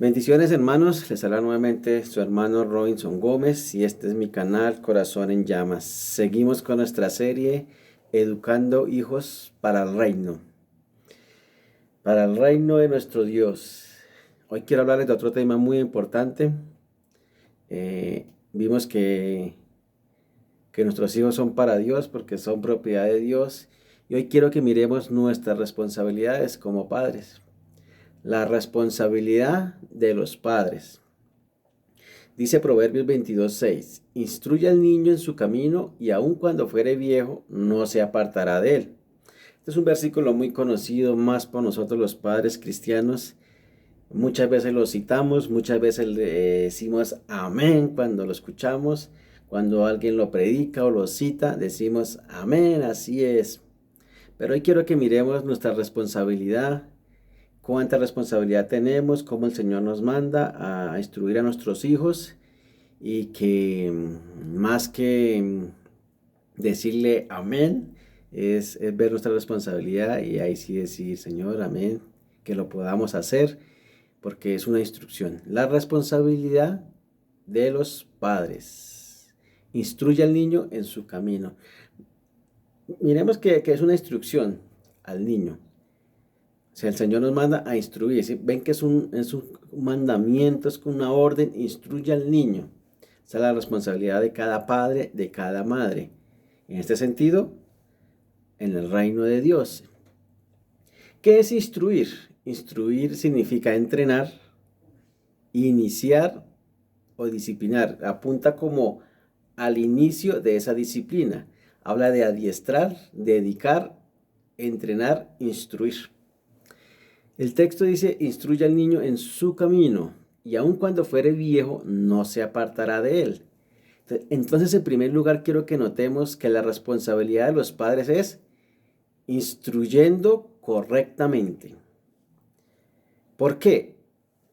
Bendiciones hermanos, les habla nuevamente su hermano Robinson Gómez y este es mi canal Corazón en Llamas. Seguimos con nuestra serie Educando Hijos para el reino de nuestro Dios. Hoy quiero hablarles de otro tema muy importante. Vimos que nuestros hijos son para Dios porque son propiedad de Dios y hoy quiero que miremos nuestras responsabilidades como padres. La responsabilidad de los padres. Dice Proverbios 22:6, instruye al niño en su camino y aun cuando fuere viejo no se apartará de él. Este es un versículo muy conocido más por nosotros los padres cristianos. Muchas veces lo citamos, muchas veces le decimos amén cuando lo escuchamos. Cuando alguien lo predica o lo cita, decimos amén, así es. Pero hoy quiero que miremos nuestra responsabilidad. Cuánta responsabilidad tenemos, cómo el Señor nos manda a instruir a nuestros hijos y que más que decirle amén, es ver nuestra responsabilidad y ahí sí decir, Señor, amén, que lo podamos hacer porque es una instrucción. La responsabilidad de los padres. Instruye al niño en su camino. Miremos que es una instrucción al niño. O sea, el Señor nos manda a instruir. ¿Sí? Ven que es un mandamiento, es una orden, instruye al niño. Esa es la responsabilidad de cada padre, de cada madre. En este sentido, en el reino de Dios. ¿Qué es instruir? Instruir significa entrenar, iniciar o disciplinar. Apunta como al inicio de esa disciplina. Habla de adiestrar, dedicar, entrenar, instruir. El texto dice, instruye al niño en su camino, y aun cuando fuere viejo, no se apartará de él. Entonces, en primer lugar, quiero que notemos que la responsabilidad de los padres es instruyendo correctamente. ¿Por qué?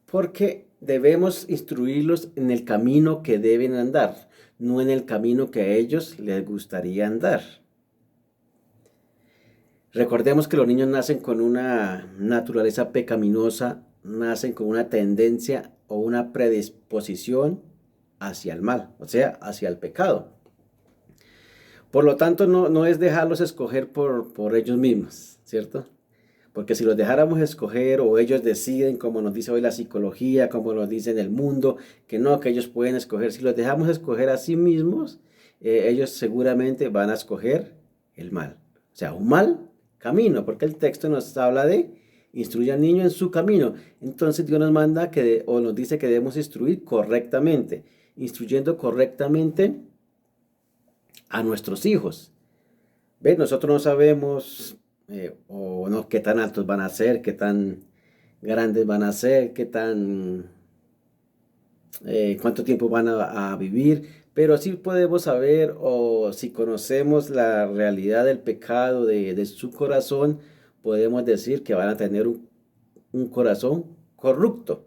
Porque debemos instruirlos en el camino que deben andar, no en el camino que a ellos les gustaría andar. Recordemos que los niños nacen con una naturaleza pecaminosa, nacen con una tendencia o una predisposición hacia el mal, o sea, hacia el pecado. Por lo tanto, no es dejarlos escoger por ellos mismos, ¿cierto? Porque si los dejáramos escoger o ellos deciden, como nos dice hoy la psicología, como nos dice en el mundo, que no, que ellos pueden escoger, si los dejamos escoger a sí mismos, ellos seguramente van a escoger el mal. O sea, un mal camino, porque el texto nos habla de instruye al niño en su camino. Entonces Dios nos manda o nos dice que debemos instruir correctamente, instruyendo correctamente a nuestros hijos. ¿Ves? Nosotros no sabemos o no qué tan altos van a ser, qué tan grandes van a ser, cuánto tiempo van a vivir, pero sí podemos saber o si conocemos la realidad del pecado de su corazón, podemos decir que van a tener un corazón corrupto.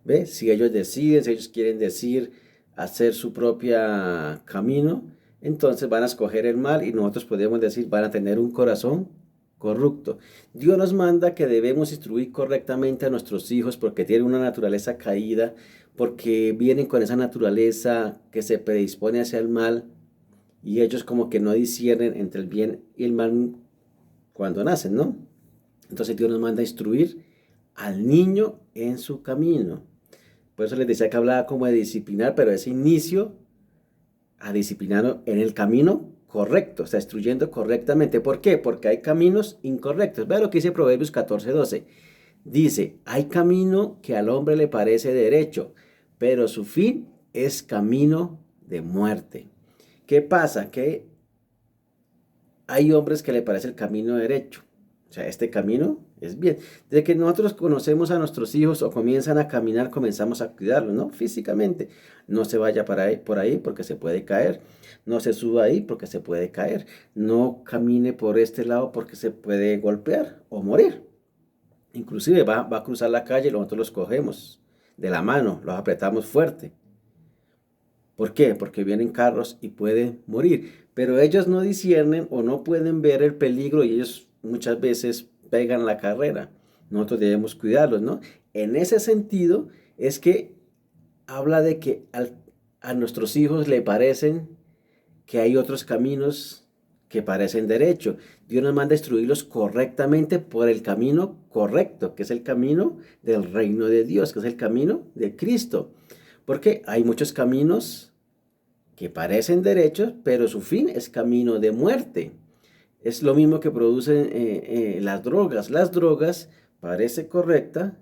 ¿Ves? Si ellos deciden, si ellos quieren decir hacer su propia camino, entonces van a escoger el mal y nosotros podemos decir van a tener un corazón corrupto. Dios nos manda que debemos instruir correctamente a nuestros hijos porque tienen una naturaleza caída, porque vienen con esa naturaleza que se predispone hacia el mal y ellos como que no disciernen entre el bien y el mal cuando nacen, ¿no? Entonces Dios nos manda a instruir al niño en su camino. Por eso les decía que hablaba como de disciplinar, pero ese inicio a disciplinar en el camino correcto, o sea, instruyendo correctamente. ¿Por qué? Porque hay caminos incorrectos. Vea lo que dice Proverbios 14:12. Dice, hay camino que al hombre le parece derecho, pero su fin es camino de muerte. ¿Qué pasa? Que hay hombres que le parece el camino derecho. O sea, este camino es bien. Desde que nosotros conocemos a nuestros hijos o comienzan a caminar, comenzamos a cuidarlos, ¿no? Físicamente. No se vaya por ahí porque se puede caer. No se suba ahí porque se puede caer. No camine por este lado porque se puede golpear o morir. Inclusive va a cruzar la calle y nosotros los cogemos de la mano, los apretamos fuerte. ¿Por qué? Porque vienen carros y pueden morir. Pero ellos no disciernen o no pueden ver el peligro y ellos muchas veces pegan la carrera. Nosotros debemos cuidarlos, ¿no? en ese sentido es que habla de que a nuestros hijos le parecen que hay otros caminos que parecen derecho. Dios nos manda a instruirlos correctamente por el camino correcto, que es el camino del reino de Dios, que es el camino de Cristo. Porque hay muchos caminos que parecen derechos, pero su fin es camino de muerte. Es lo mismo que producen las drogas. Las drogas parece correcta,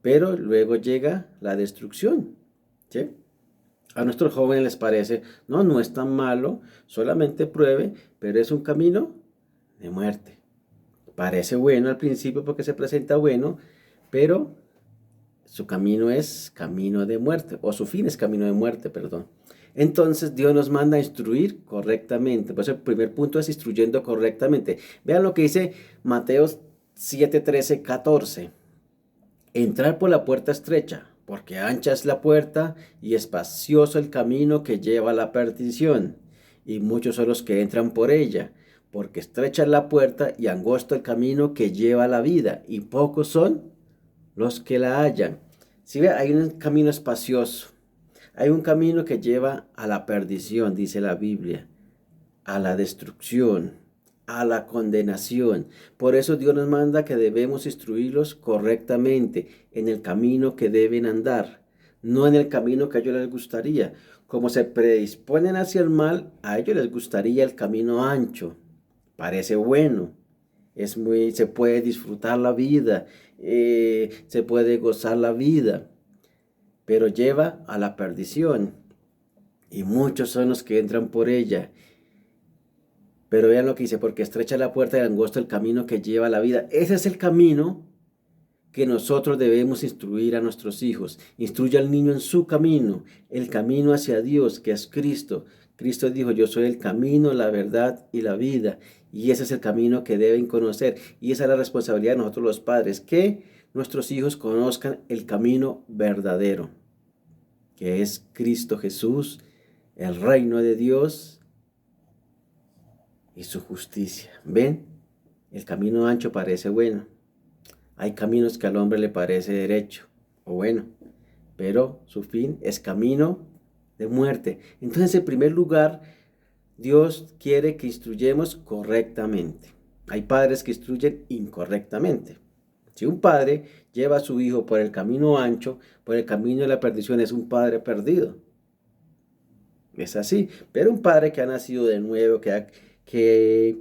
pero luego llega la destrucción. ¿Sí? A nuestros jóvenes les parece, no, no es tan malo, solamente pruebe, pero es un camino de muerte. Parece bueno al principio porque se presenta bueno, pero su camino es camino de muerte, o su fin es camino de muerte, perdón. Entonces Dios nos manda a instruir correctamente. Por eso el primer punto es instruyendo correctamente. Vean lo que dice Mateo 7, 13, 14. Entrar por la puerta estrecha, porque ancha es la puerta y espacioso el camino que lleva a la perdición, y muchos son los que entran por ella, porque estrecha es la puerta y angosto el camino que lleva a la vida, y pocos son los que la hallan. Si ve, hay un camino espacioso, hay un camino que lleva a la perdición, dice la Biblia, a la destrucción, a la condenación. Por eso Dios nos manda que debemos instruirlos correctamente en el camino que deben andar, no en el camino que a ellos les gustaría. Como se predisponen hacia el mal, a ellos les gustaría el camino ancho. Parece bueno, se puede disfrutar la vida, se puede gozar la vida, pero lleva a la perdición. Y muchos son los que entran por ella. Pero vean lo que dice, porque estrecha la puerta y angosto el camino que lleva a la vida. Ese es el camino que nosotros debemos instruir a nuestros hijos. Instruye al niño en su camino, el camino hacia Dios, que es Cristo. Cristo dijo, yo soy el camino, la verdad y la vida. Y ese es el camino que deben conocer. Y esa es la responsabilidad de nosotros los padres, que nuestros hijos conozcan el camino verdadero, que es Cristo Jesús, el reino de Dios y su justicia. ¿Ven? El camino ancho parece bueno. Hay caminos que al hombre le parece derecho o bueno, pero su fin es camino de muerte. Entonces, en primer lugar, Dios quiere que instruyamos correctamente. Hay padres que instruyen incorrectamente. Si un padre lleva a su hijo por el camino ancho, por el camino de la perdición, es un padre perdido. Es así. Pero un padre que ha nacido de nuevo, que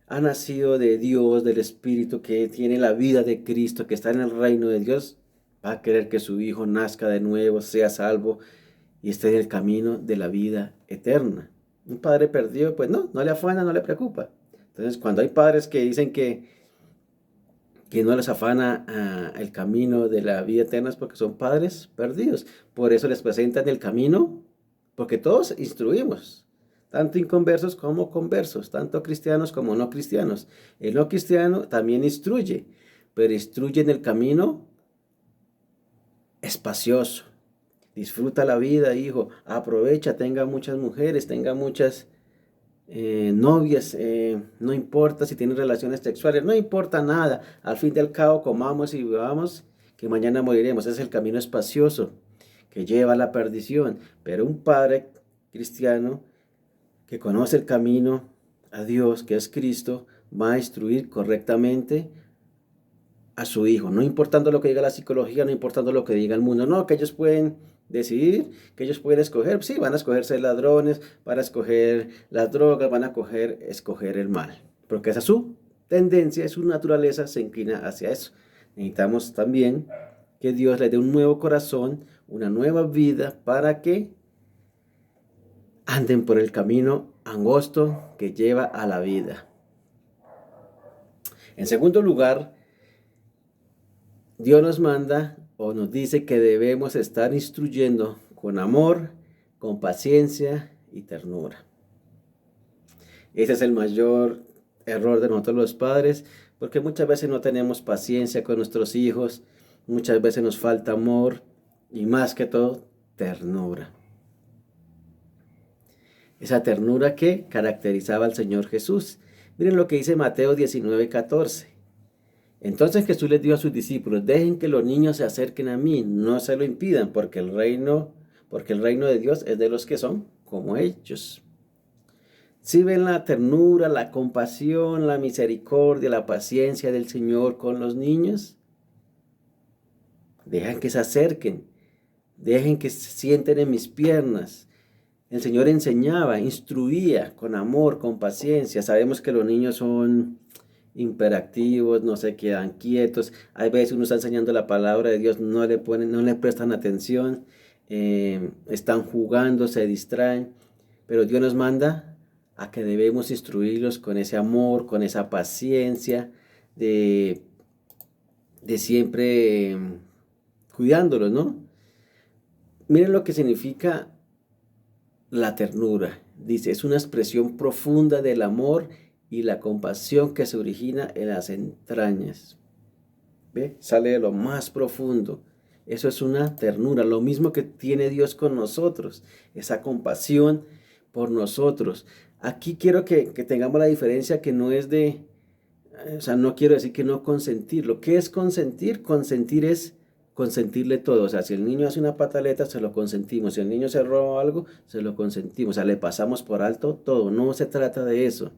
ha nacido de Dios, del Espíritu, que tiene la vida de Cristo, que está en el reino de Dios, va a querer que su hijo nazca de nuevo, sea salvo y esté en el camino de la vida eterna. Un padre perdido, pues no le afana, no le preocupa. Entonces, cuando hay padres que dicen que no les afana el camino de la vida eterna, es porque son padres perdidos. Por eso les presentan el camino, porque todos instruimos, tanto inconversos como conversos, tanto cristianos como no cristianos. El no cristiano también instruye, pero instruye en el camino espacioso. Disfruta la vida, hijo, aprovecha, tenga muchas mujeres, tenga muchas novias, no importa si tienen relaciones sexuales, no importa nada, al fin y al cabo comamos y bebamos, que mañana moriremos. Ese es el camino espacioso que lleva a la perdición. Pero un padre cristiano que conoce el camino a Dios, que es Cristo, va a instruir correctamente a su hijo, no importando lo que diga la psicología, no importando lo que diga el mundo, no, que ellos pueden decidir, que ellos pueden escoger, sí, van a escoger ser ladrones, van a escoger las drogas, van a escoger el mal, porque esa es su tendencia, su naturaleza se inclina hacia eso. Necesitamos también que Dios le dé un nuevo corazón, una nueva vida, para que anden por el camino angosto que lleva a la vida. En segundo lugar, Dios nos manda o nos dice que debemos estar instruyendo con amor, con paciencia y ternura. Ese es el mayor error de nosotros los padres, porque muchas veces no tenemos paciencia con nuestros hijos, muchas veces nos falta amor y más que todo, ternura. Esa ternura que caracterizaba al Señor Jesús. Miren lo que dice Mateo 19:14. Entonces Jesús les dijo a sus discípulos, dejen que los niños se acerquen a mí, no se lo impidan, porque el reino de Dios es de los que son como ellos. Si ven la ternura, la compasión, la misericordia, la paciencia del Señor con los niños, dejan que se acerquen, dejen que se sienten en mis piernas. El Señor enseñaba, instruía con amor, con paciencia. Sabemos que los niños son hiperactivos, no se quedan quietos. Hay veces uno está enseñando la palabra de Dios, no le prestan atención, están jugando, se distraen. Pero Dios nos manda a que debemos instruirlos con ese amor, con esa paciencia, de siempre cuidándolos, ¿no? Miren lo que significa la ternura. Dice, es una expresión profunda del amor y la compasión que se origina en las entrañas. ¿Ve? Sale de lo más profundo. Eso es una ternura, lo mismo que tiene Dios con nosotros, esa compasión por nosotros. Aquí quiero que tengamos la diferencia que no es o sea, no quiero decir que no consentir. Lo que es consentir, consentir es consentirle todo. O sea, si el niño hace una pataleta, se lo consentimos. Si el niño se roba algo, se lo consentimos. O sea, le pasamos por alto todo. No se trata de eso,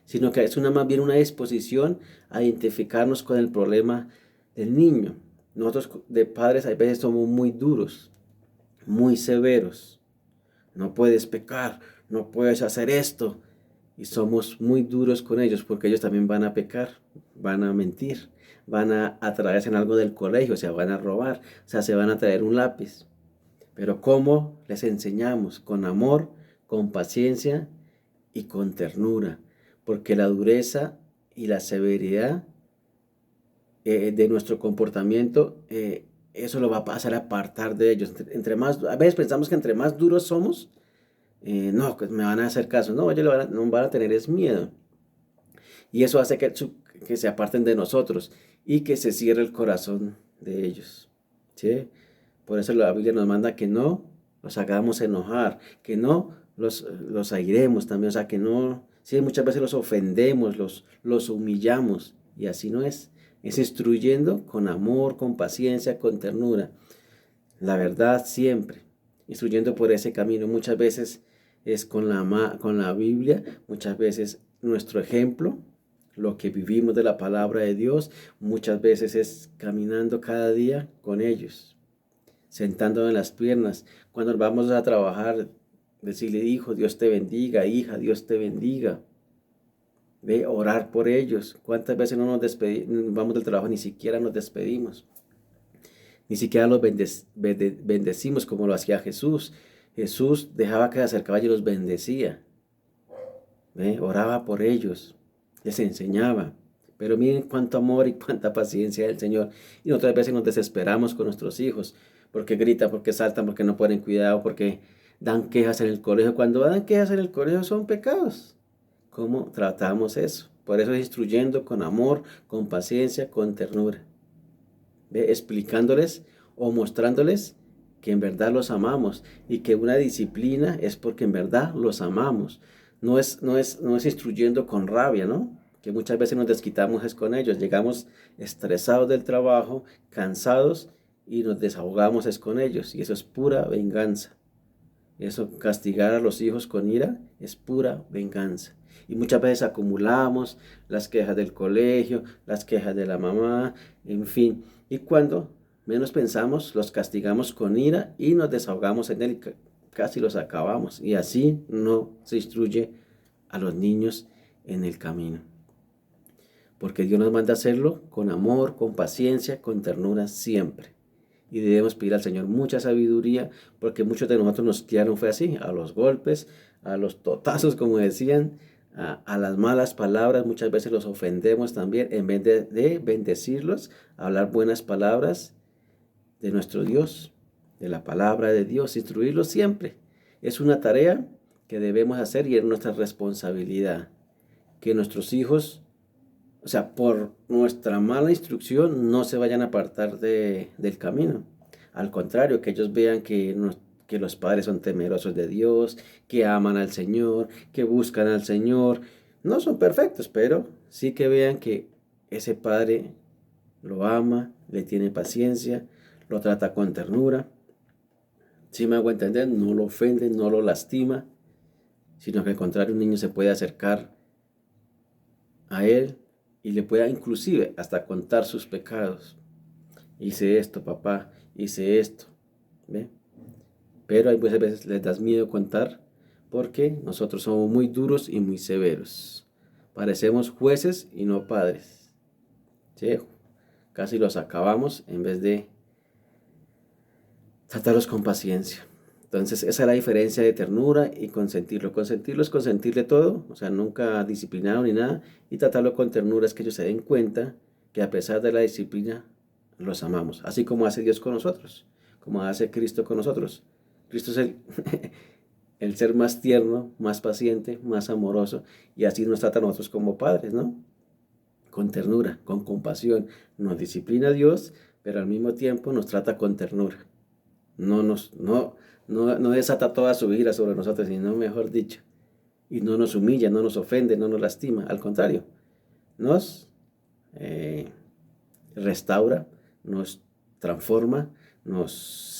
sino que es más bien una disposición a identificarnos con el problema del niño. Nosotros de padres a veces somos muy duros, muy severos. No puedes pecar, no puedes hacer esto. Y somos muy duros con ellos porque ellos también van a pecar, van a mentir, van a traerse en algo del colegio, o sea, van a robar, o sea, se van a traer un lápiz. Pero ¿cómo les enseñamos? Con amor, con paciencia y con ternura. Porque la dureza y la severidad de nuestro comportamiento, eso lo va a hacer apartar de ellos. A veces pensamos que entre más duros somos, no, pues me van a hacer caso. No, ellos no van a tener es miedo. Y eso hace que se aparten de nosotros y que se cierre el corazón de ellos. ¿Sí? Por eso la Biblia nos manda que no los hagamos enojar, que no los airemos también, o sea, que no, sí, muchas veces los ofendemos, los humillamos, y así no es. Es instruyendo con amor, con paciencia, con ternura. La verdad siempre, instruyendo por ese camino. Muchas veces es con la Biblia, muchas veces nuestro ejemplo, lo que vivimos de la palabra de Dios, muchas veces es caminando cada día con ellos, sentándonos en las piernas. Cuando vamos a trabajar, decirle, hijo, Dios te bendiga, hija, Dios te bendiga. Ve, orar por ellos. ¿Cuántas veces no nos despedimos, vamos del trabajo, ni siquiera nos despedimos? Ni siquiera los bendecimos como lo hacía Jesús. Jesús dejaba que se acercaba y los bendecía. ¿Ve? Oraba por ellos, les enseñaba. Pero miren cuánto amor y cuánta paciencia del Señor. Y otras veces nos desesperamos con nuestros hijos, porque gritan, porque saltan, porque no ponen cuidado, porque dan quejas en el colegio. Cuando dan quejas en el colegio son pecados. ¿Cómo tratamos eso? Por eso es instruyendo con amor, con paciencia, con ternura. ¿Ve? Explicándoles o mostrándoles que en verdad los amamos y que una disciplina es porque en verdad los amamos. No es instruyendo con rabia, ¿no? Que muchas veces nos desquitamos es con ellos. Llegamos estresados del trabajo, cansados, y nos desahogamos es con ellos. Y eso es pura venganza. Eso, castigar a los hijos con ira, es pura venganza. Y muchas veces acumulamos las quejas del colegio, las quejas de la mamá, en fin. Y cuando menos pensamos, los castigamos con ira y nos desahogamos en él y casi los acabamos. Y así no se instruye a los niños en el camino. Porque Dios nos manda a hacerlo con amor, con paciencia, con ternura siempre. Y debemos pedir al Señor mucha sabiduría, porque muchos de nosotros nos criaron fue así, a los golpes, a los totazos, como decían, a las malas palabras. Muchas veces los ofendemos también, en vez de bendecirlos, hablar buenas palabras de nuestro Dios, de la palabra de Dios, instruirlos siempre. Es una tarea que debemos hacer y es nuestra responsabilidad. Que nuestros hijos, o sea, por nuestra mala instrucción, no se vayan a apartar del camino. Al contrario, que ellos vean que los padres son temerosos de Dios, que aman al Señor, que buscan al Señor. No son perfectos, pero sí que vean que ese padre lo ama, le tiene paciencia, lo trata con ternura. Si me hago entender, no lo ofende, no lo lastima, sino que al contrario, un niño se puede acercar a él y le pueda inclusive hasta contar sus pecados. Hice esto, papá, hice esto. ¿Ve? Pero hay muchas veces les das miedo contar porque nosotros somos muy duros y muy severos. Parecemos jueces y no padres. ¿Sí? Casi los acabamos en vez de tratarlos con paciencia. Entonces, esa es la diferencia de ternura y consentirlo. Consentirlo es consentirle todo, o sea, nunca disciplinado ni nada. Y tratarlo con ternura es que ellos se den cuenta que a pesar de la disciplina, los amamos. Así como hace Dios con nosotros, como hace Cristo con nosotros. Cristo es el ser más tierno, más paciente, más amoroso. Y así nos trata a nosotros como padres, ¿no? Con ternura, con compasión. Nos disciplina Dios, pero al mismo tiempo nos trata con ternura. No desata toda su ira sobre nosotros, sino mejor dicho. Y no nos humilla, no nos ofende, no nos lastima. Al contrario, nos eh, restaura, nos transforma, nos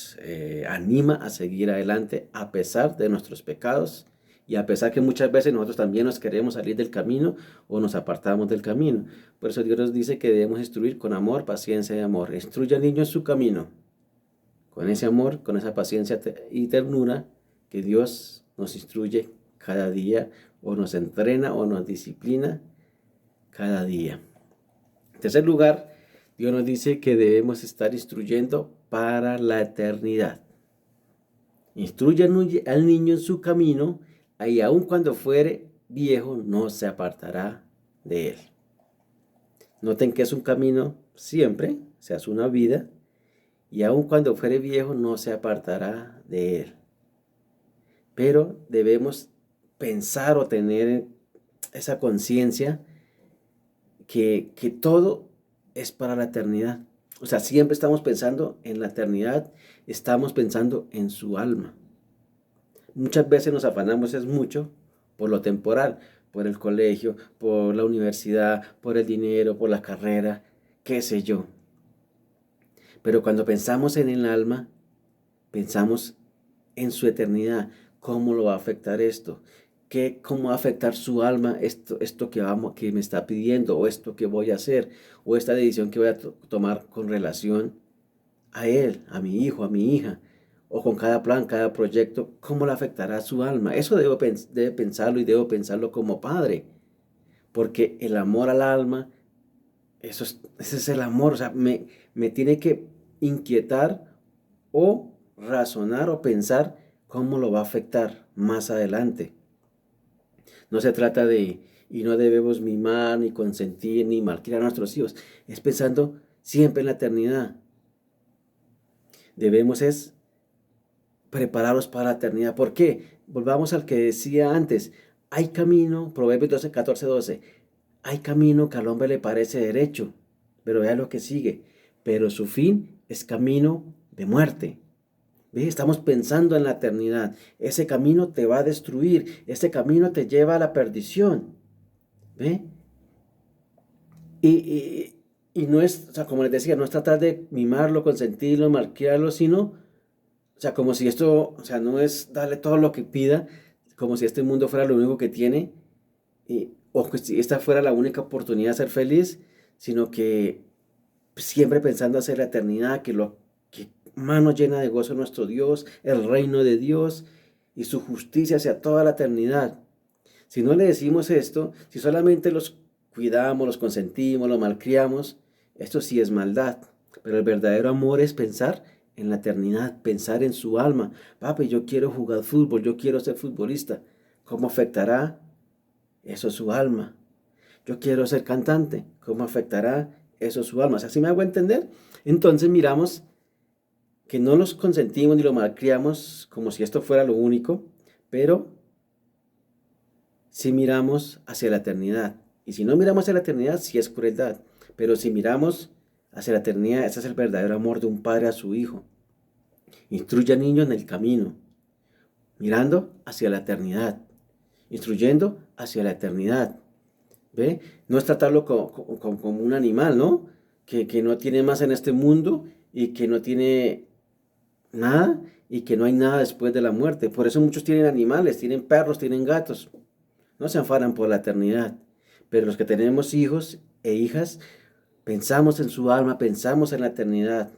anima a seguir adelante a pesar de nuestros pecados y a pesar que muchas veces nosotros también nos queremos salir del camino o nos apartamos del camino. Por eso Dios nos dice que debemos instruir con amor, paciencia y amor. Instruye al niño en su camino. Con ese amor, con esa paciencia y ternura que Dios nos instruye cada día o nos entrena o nos disciplina cada día. En tercer lugar, Dios nos dice que debemos estar instruyendo para la eternidad. Instruye al niño en su camino y aun cuando fuere viejo no se apartará de él. Noten que es un camino siempre, o sea, es una vida, y aun cuando fuere viejo no se apartará de él. Pero debemos pensar o tener esa conciencia que todo es para la eternidad. O sea, siempre estamos pensando en la eternidad, estamos pensando en su alma. Muchas veces nos afanamos es mucho por lo temporal, por el colegio, por la universidad, por el dinero, por la carrera, qué sé yo. Pero cuando pensamos en el alma, pensamos en su eternidad. ¿Cómo lo va a afectar esto? ¿Cómo va a afectar su alma esto que me está pidiendo? O esto que voy a hacer. O esta decisión que voy a tomar con relación a él, a mi hijo, a mi hija. O con cada plan, cada proyecto. ¿Cómo le afectará a su alma? Eso debe pensarlo y debo pensarlo como padre. Porque el amor al alma, ese es el amor. O sea, me tiene que inquietar o razonar o pensar cómo lo va a afectar más adelante. No se trata y no debemos mimar, ni consentir, ni malcriar a nuestros hijos. Es pensando siempre en la eternidad. Debemos es prepararlos para la eternidad. ¿Por qué? Volvamos al que decía antes. Hay camino, Proverbios 12, 14, 12. Hay camino que al hombre le parece derecho, pero vea lo que sigue. Pero su fin es camino de muerte. ¿Ve? Estamos pensando en la eternidad. Ese camino te va a destruir. Ese camino te lleva a la perdición. ¿Ve? Y no es, o sea, como les decía, no es tratar de mimarlo, consentirlo, marquearlo, sino, o sea, como si esto, o sea, no es darle todo lo que pida, como si este mundo fuera lo único que tiene, o que si esta fuera la única oportunidad de ser feliz, sino que siempre pensando hacer la eternidad, que mano llena de gozo nuestro Dios, el reino de Dios y su justicia hacia toda la eternidad. Si no le decimos esto, si solamente los cuidamos, los consentimos, los malcriamos, esto sí es maldad. Pero el verdadero amor es pensar en la eternidad, pensar en su alma. Papi, yo quiero jugar fútbol, yo quiero ser futbolista. ¿Cómo afectará eso su alma? Yo quiero ser cantante. ¿Cómo afectará eso su alma? ¿Así me hago entender? Entonces miramos que no los consentimos ni lo malcriamos como si esto fuera lo único, pero si miramos hacia la eternidad. Y si no miramos hacia la eternidad, sí es crueldad. Pero si miramos hacia la eternidad, ese es el verdadero amor de un padre a su hijo. Instruye al niño en el camino, mirando hacia la eternidad, instruyendo hacia la eternidad. ¿Ve? No es tratarlo como un animal, ¿no? que no tiene más en este mundo y que no tiene nada y que no hay nada después de la muerte. Por eso muchos tienen animales, tienen perros, tienen gatos. No se afanan por la eternidad. Pero los que tenemos hijos e hijas, pensamos en su alma, pensamos en la eternidad,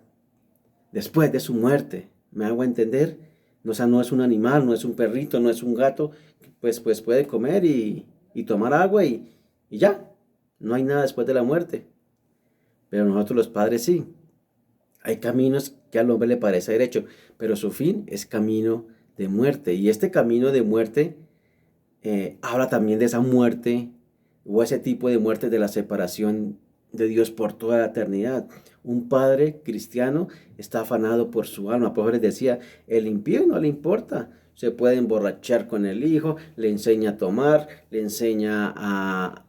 después de su muerte. ¿Me hago entender? No, o sea, no es un animal, no es un perrito, no es un gato, pues puede comer y tomar agua y ya. No hay nada después de la muerte. Pero nosotros los padres sí. Hay caminos que al hombre le parece derecho, pero su fin es camino de muerte. Y este camino de muerte habla también de esa muerte o ese tipo de muerte de la separación de Dios por toda la eternidad. Un padre cristiano está afanado por su alma. Por eso les decía, el impío no le importa. Se puede emborrachar con el hijo, le enseña a tomar, le enseña a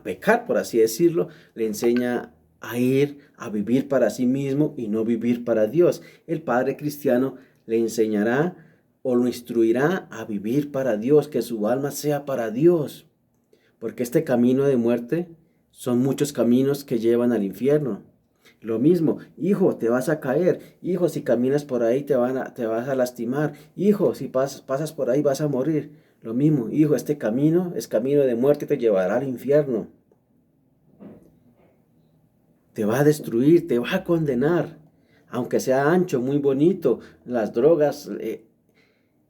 pecar, por así decirlo, le enseña a ir a vivir para sí mismo y no vivir para Dios. El padre cristiano le enseñará o lo instruirá a vivir para Dios, que su alma sea para Dios. Porque este camino de muerte son muchos caminos que llevan al infierno. Lo mismo, hijo, te vas a caer. Hijo, si caminas por ahí te vas a lastimar. Hijo, si pasas por ahí vas a morir. Lo mismo, hijo, este camino es camino de muerte y te llevará al infierno. Te va a destruir, te va a condenar. Aunque sea ancho, muy bonito, las drogas,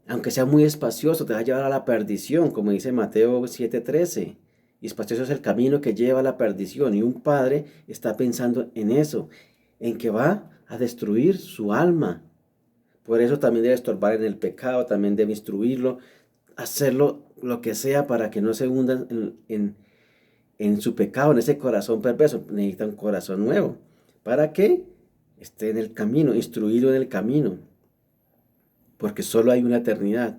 aunque sea muy espacioso, te va a llevar a la perdición, como dice Mateo 7:13. Y espacioso es el camino que lleva a la perdición. Y un padre está pensando en eso, en que va a destruir su alma. Por eso también debe estorbar en el pecado, también debe instruirlo, hacerlo lo que sea para que no se hundan en su pecado, en ese corazón perverso. Necesita un corazón nuevo. ¿Para qué? Esté en el camino, instruido en el camino. Porque solo hay una eternidad.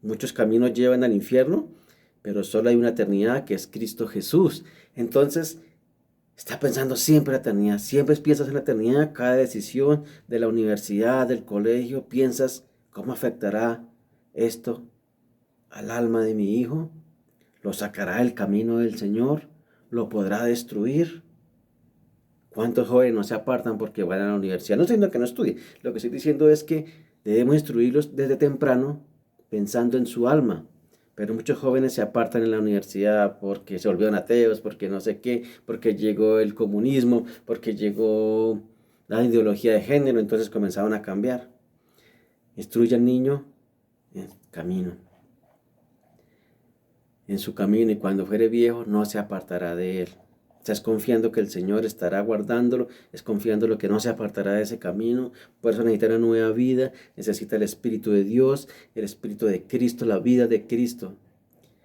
Muchos caminos llevan al infierno, pero solo hay una eternidad que es Cristo Jesús. Entonces, está pensando siempre en la eternidad, siempre piensas en la eternidad, cada decisión de la universidad, del colegio, piensas cómo afectará esto al alma de mi hijo, lo sacará del camino del Señor, lo podrá destruir. ¿Cuántos jóvenes no se apartan porque van a la universidad? No estoy diciendo que no estudien, lo que estoy diciendo es que debemos instruirlos desde temprano pensando en su alma. Pero muchos jóvenes se apartan en la universidad porque se volvieron ateos, porque no sé qué, porque llegó el comunismo, porque llegó la ideología de género, entonces comenzaron a cambiar. Instruye al niño en camino, en su camino, y cuando fuere viejo no se apartará de él. Estás confiando que el Señor estará guardándolo, es confiando lo que no se apartará de ese camino. Por eso necesita una nueva vida, necesita el Espíritu de Dios, el Espíritu de Cristo, la vida de Cristo.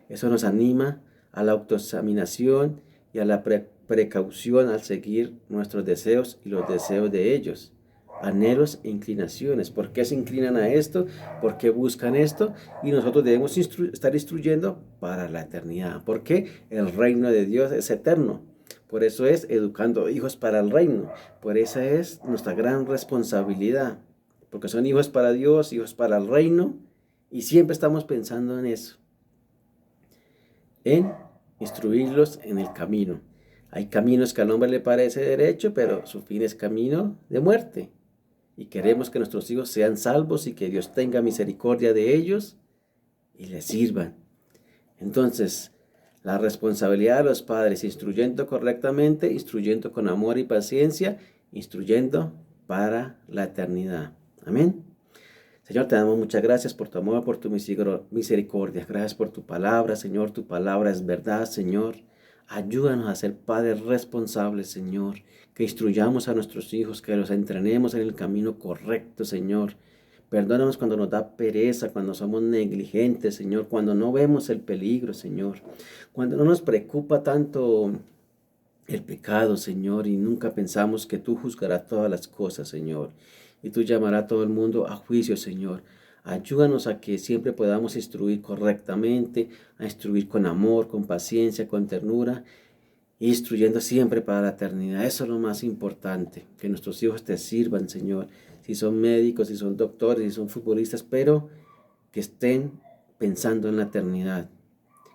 Eso nos anima a la autoexaminación y a la precaución al seguir nuestros deseos y los deseos de ellos, anhelos e inclinaciones. ¿Por qué se inclinan a esto? ¿Por qué buscan esto? Y nosotros debemos estar instruyendo para la eternidad, porque el reino de Dios es eterno. Por eso es educando hijos para el reino. Por esa es nuestra gran responsabilidad. Porque son hijos para Dios, hijos para el reino. Y siempre estamos pensando en eso. En instruirlos en el camino. Hay caminos que al hombre le parece derecho, pero su fin es camino de muerte. Y queremos que nuestros hijos sean salvos y que Dios tenga misericordia de ellos y les sirvan. Entonces, la responsabilidad de los padres, instruyendo correctamente, instruyendo con amor y paciencia, instruyendo para la eternidad. Amén. Señor, te damos muchas gracias por tu amor, por tu misericordia. Gracias por tu palabra, Señor. Tu palabra es verdad, Señor. Ayúdanos a ser padres responsables, Señor. Que instruyamos a nuestros hijos, que los entrenemos en el camino correcto, Señor. Perdónanos cuando nos da pereza, cuando somos negligentes, Señor. Cuando no vemos el peligro, Señor. Cuando no nos preocupa tanto el pecado, Señor, y nunca pensamos que tú juzgarás todas las cosas, Señor, y tú llamarás a todo el mundo a juicio, Señor. Ayúdanos a que siempre podamos instruir correctamente, a instruir con amor, con paciencia, con ternura, instruyendo siempre para la eternidad. Eso es lo más importante, que nuestros hijos te sirvan, Señor, si son médicos, si son doctores, si son futbolistas, pero que estén pensando en la eternidad,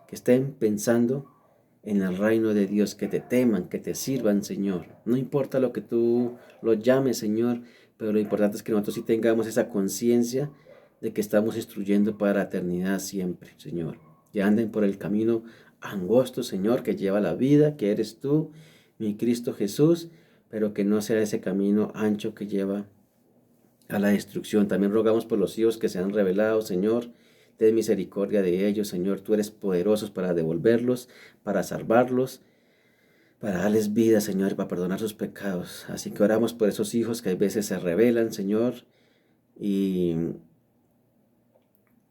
que estén pensando en el reino de Dios, que te teman, que te sirvan, Señor. No importa lo que tú lo llames, Señor, pero lo importante es que nosotros sí tengamos esa conciencia de que estamos instruyendo para la eternidad siempre, Señor. Que anden por el camino angosto, Señor, que lleva la vida, que eres tú, mi Cristo Jesús, pero que no sea ese camino ancho que lleva a la destrucción. También rogamos por los hijos que se han revelado, Señor. Ten misericordia de ellos, Señor. Tú eres poderoso para devolverlos, para salvarlos, para darles vida, Señor, y para perdonar sus pecados. Así que oramos por esos hijos que a veces se rebelan, Señor, y,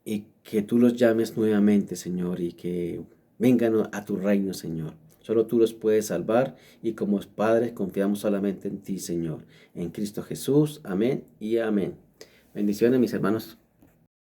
y que tú los llames nuevamente, Señor, y que vengan a tu reino, Señor. Solo tú los puedes salvar y como padres confiamos solamente en ti, Señor. En Cristo Jesús. Amén y amén. Bendiciones, mis hermanos.